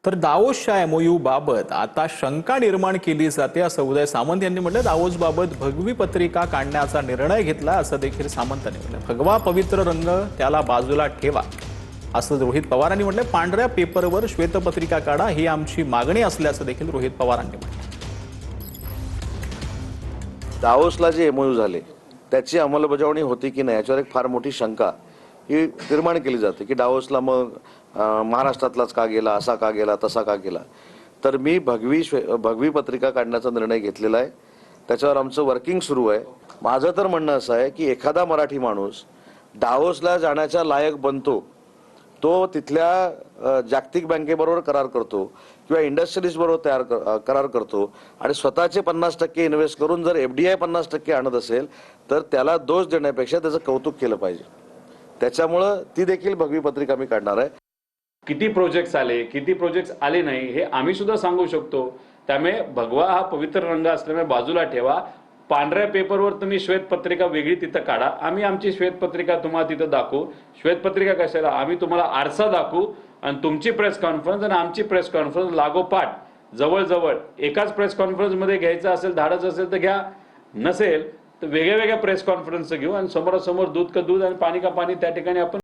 तर दावोसच्या एमओयू बाबत आता शंका निर्माण केली जाते असं उदय सामंत यांनी म्हटलं। दावोस बाबत भगवी पत्रिका काढण्याचा निर्णय घेतला असं देखील सामंतांनी म्हटलं। भगवा पवित्र रंग त्याला बाजूला ठेवा असं रोहित पवारांनी म्हटलं। पांढऱ्या पेपरवर श्वेतपत्रिका काढा ही आमची मागणी असल्याचं देखील रोहित पवारांनी म्हटलं। दावोसला जे एमओयू झाले त्याची अंमलबजावणी होती की नाही याच्यावर एक फार मोठी शंका ही निर्माण केली जाते की दावोसला मग महाराष्ट्रातलाच का गेला, असा का गेला, तसा का गेला। तर मी भगवी पत्रिका काढण्याचा निर्णय घेतलेला आहे। त्याच्यावर आमचं वर्किंग सुरू आहे। माझं तर म्हणणं असं आहे की एखादा मराठी माणूस दावोसला जाण्याच्या लायक बनतो तो तिथल्या जागतिक बँकेबरोबर करार करतो किंवा इंडस्ट्रीज बरोबर करार करतो आणि स्वतःचे 50% इन्व्हेस्ट करून जर एफडीआय 50% आणत असेल तर त्याला दोष देण्यापेक्षा त्याचं कौतुक केलं पाहिजे। त्याच्यामुळं ती देखील भगवी पत्रिका मी काढणार आहे। किती प्रोजेक्ट्स आले, किती प्रोजेक्ट्स आले नाही हे आम्ही सुद्धा सांगू शकतो। त्यामुळे भगवा हा पवित्र रंग असल्यामुळे बाजूला ठेवा। पांढऱ्या पेपरवर तुम्ही श्वेतपत्रिका वेगळी तिथं काढा। आम्ही आमची श्वेतपत्रिका तुम्हाला तिथं दाखवू। श्वेतपत्रिका कशाला, आम्ही तुम्हाला आरसा दाखवू आणि तुमची प्रेस कॉन्फरन्स आणि आमची प्रेस कॉन्फरन्स लागोपाठ जवळजवळ एकाच प्रेस कॉन्फरन्समध्ये घ्यायचं असेल, धाडच असेल तर घ्या, नसेल तर वेगळ्या वेगळ्या प्रेस कॉन्फरन्स घेऊ आणि समोरासमोर दूध का दूध आणि पाणी का पाणी त्या ठिकाणी आपण